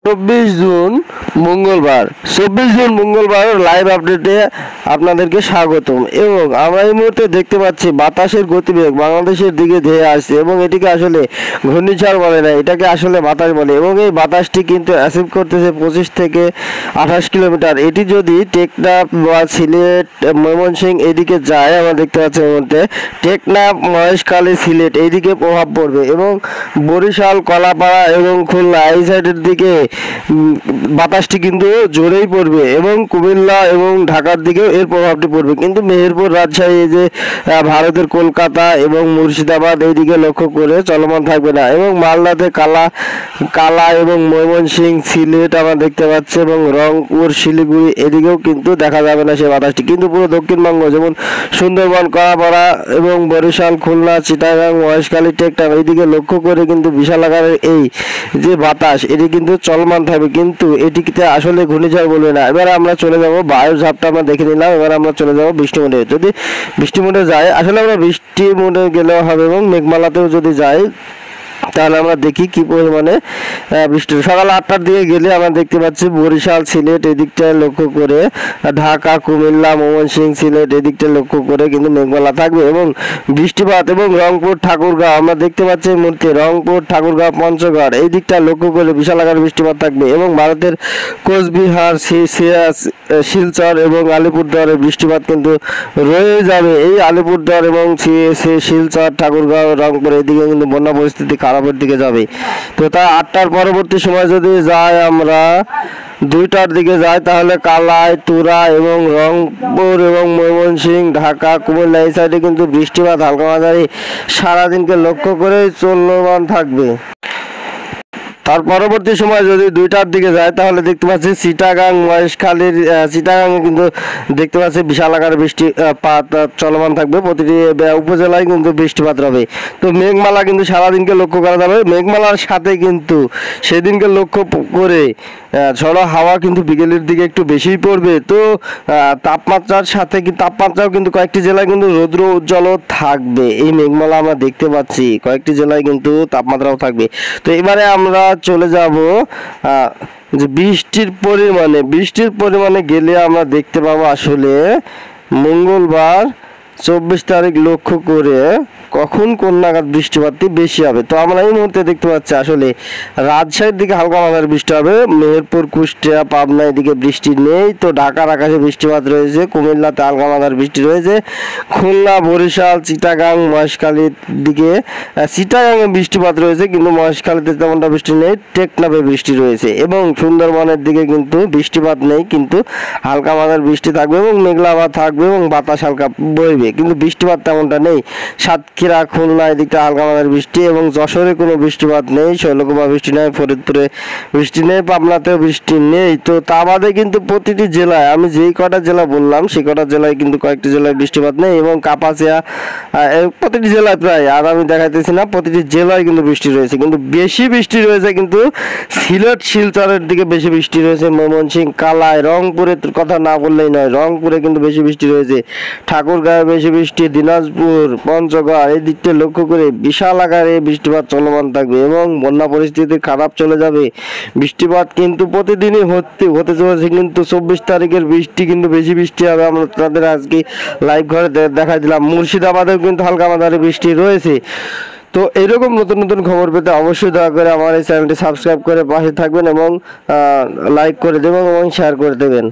24 June মঙ্গলবার 24 June মঙ্গলবার live আপডেটে আপনাদেরকে স্বাগতম। এবং আমরা এই মুহূর্তে দেখতে পাচ্ছি বাতাসের গতিবেগ বাংলাদেশের দিকে ধেয়ে আসছে এবং এটিকে আসলে ঘূর্ণিঝড় বলে না, এটাকে আসলে বাতাস বলে। এবং এই বাতাসটি কিন্তু অ্যাচিভ করতেছে 25 থেকে 28 কিলোমিটার। এটি যদি টেকনাফ বা সিলেট ময়মনসিংহ এদিকে যায়, আমরা দেখতে পাচ্ছি এই মুহূর্তে টেকনাফ মহেশখালী সিলেট এইদিকে প্রভাব পড়বে এবং বরিশাল কলাপাড়া এবং খুলনা এই সাইডের দিকে বাতাসটি কিন্তু জোরেই পড়বে এবং কুমিল্লা এবং ঢাকার দিকেও এর প্রভাবটি পড়বে। কিন্তু মেহেরপুর রাজশাহী যে ভারতের কলকাতা এবং মুর্শিদাবাদ এইদিকে লক্ষ্য করে চলমান থাকবে না। এবং মালদাতে কালা এবং ময়মনসিংহ সিলেট আমরা দেখতে পাচ্ছি এবং রংপুর শিলিগুড়ি এদিকেও কিন্তু দেখা যাবে না সেই বাতাসটি। কিন্তু পুরো দক্ষিণবঙ্গ যেমন সুন্দরবন কলাপাড়া এবং বরিশাল খুলনা চিটাগাং মহেশখালী টেকনাফ এইদিকে লক্ষ্য করে কিন্তু বিশাল আকারের এই যে বাতাস এটি কিন্তু চলমান থাকবে, কিন্তু এটিকে আসলে ঘূর্ণিঝড় বলবে না। এবার আমরা চলে যাব বায়ুর ঝাপটা আমরা দেখে নিলাম। এবার আমরা চলে যাব বৃষ্টি মোডে। যদি বৃষ্টি মোডে যায়, আসলে আমরা বৃষ্টি মোডে গেলেও হবে এবং মেঘমালাতেও যদি যাই তাহলে আমরা দেখি কি পরিমাণে বৃষ্টি। সকাল 8টার দিকে গেলে আমরা দেখতে পাচ্ছি বরিশাল সিলেট এদিকটায় লক্ষ্য করে ঢাকা কুমিল্লা ময়মনসিংহ সিলেট এদিকটা লক্ষ্য করে কিন্তু মেঘমালা থাকবে এবং বৃষ্টিপাত। এবং রংপুর ঠাকুরগাঁও আমরা দেখতে পাচ্ছি এই মুহূর্তে রংপুর ঠাকুরগাঁও পঞ্চগড় এই দিকটা লক্ষ্য করে বিশাল আকার বৃষ্টিপাত থাকবে এবং ভারতের কোচবিহার শিলচর এবং আলিপুরদুয়ারে বৃষ্টিপাত কিন্তু রয়ে যাবে। এই আলিপুরদুয়ার এবং শিলচর ঠাকুরগাঁও রংপুর এদিকে কিন্তু বন্যা পরিস্থিতি খারাপের দিকে যাবে। তো তা 8টার পরবর্তী সময় যদি যাই, আমরা 2টার দিকে যাই, তাহলে কালাই তুরা এবং রংপুর এবং ময়মনসিংহ ঢাকা কুমিল্লা এই সাইডে কিন্তু বৃষ্টিপাত হালকা মাঝারি সারাদিনকে লক্ষ্য করে চলমান থাকবে। তার পরবর্তী সময় যদি 2টার দিকে যায় তাহলে দেখতে পাচ্ছি চিটাগাং মহেশখালীর চিটাগাংয়ে কিন্তু দেখতে পাচ্ছি বিশাল আকারে বৃষ্টিপাত চলমান থাকবে। প্রতিটি উপজেলায় কিন্তু বৃষ্টিপাত হবে। তো মেঘমালা কিন্তু সারাদিনকে লক্ষ্য করা যাবে। মেঘমালার সাথে কিন্তু সেদিনকে লক্ষ্য করে ঝড়ো হাওয়া কিন্তু বিকেলের দিকে একটু বেশিই পড়বে। তো তাপমাত্রার সাথে তাপমাত্রাও কিন্তু কয়েকটি জেলায় কিন্তু রৌদ্র উজ্জ্বলও থাকবে। এই মেঘমালা আমরা দেখতে পাচ্ছি কয়েকটি জেলায় কিন্তু তাপমাত্রাও থাকবে। তো এবারে আমরা চলে যাব যে বৃষ্টির পরিমাণে গেলে আমরা দেখতে পাবো আসলে মঙ্গলবার 24 তারিখ লক্ষ্য করে কখন কোন নাগাদ বৃষ্টিপাতটি বেশি হবে। তো আমরা এই মুহূর্তে দেখতে পাচ্ছি আসলে রাজশাহীর দিকে হালকা মাঝারি বৃষ্টি হবে, মেহেরপুর কুষ্টিয়া পাবনা এদিকে বৃষ্টি নেই। তো ঢাকার আকাশে বৃষ্টিপাত রয়েছে, কুমিল্লাতে হালকা মাঝারি বৃষ্টি রয়েছে, খুলনা বরিশাল চিটাগাং মহেশখালীর দিকে চিটাগাংয়ে বৃষ্টিপাত রয়েছে কিন্তু মহেশখালীতে তেমনটা বৃষ্টি নেই। টেকনাফে বৃষ্টি রয়েছে এবং সুন্দরবনের দিকে কিন্তু বৃষ্টিপাত নেই, কিন্তু হালকা মাঝারি বৃষ্টি থাকবে এবং মেঘলা আবহাওয়া থাকবে এবং বাতাস হালকা বইবে, কিন্তু বৃষ্টিপাত তেমনটা নেই। সাতক্ষীরা খুলনা এদিকটা হালকা মাঝারি বৃষ্টি এবং যশোরে কোনো বৃষ্টিপাত নেই, শৈলকুপা বৃষ্টি নেই, ফরিদপুরে বৃষ্টি নেই, পাবনাতেও বৃষ্টি নেই। তো তা বাদে কিন্তু প্রতিটি জেলায় আমি যেই কটা জেলা বললাম সেই কটা জেলায় কিন্তু কয়েকটি জেলায় বৃষ্টিপাত নেই এবং কাপাসিয়া প্রতিটি জেলায় প্রায়, আর আমি দেখাইতেছি না, প্রতিটি জেলায় কিন্তু বৃষ্টি রয়েছে। কিন্তু বেশি বৃষ্টি রয়েছে কিন্তু সিলেট শিলচরের দিকে বেশি বৃষ্টি রয়েছে, ময়মনসিংহ কালাই রংপুরের কথা না বললেই নয়, রংপুরে কিন্তু বেশি বৃষ্টি রয়েছে, ঠাকুরগাঁয়ে বেশি বৃষ্টি, দিনাজপুর পঞ্চগড় এই দিকটা লক্ষ্য করে বিশাল আকারে বৃষ্টিপাত চলমান থাকবে এবং বন্যা পরিস্থিতি খারাপ চলে যাবে। বৃষ্টিপাত কিন্তু প্রতিদিনই হতে চলেছে, কিন্তু 24 তারিখের বৃষ্টি কিন্তু বেশি বৃষ্টি হবে। আমরা তাদের আজকে লাইভ ঘরে দেখাই দিলাম। মুর্শিদাবাদেও কিন্তু হালকা মাঝারি বৃষ্টি রয়েছে। তো এইরকম নতুন নতুন খবর পেতে অবশ্যই দয়া করে আমার এই চ্যানেলটি সাবস্ক্রাইব করে পাশে থাকবেন এবং লাইক করে দেবেন এবং শেয়ার করে দেবেন।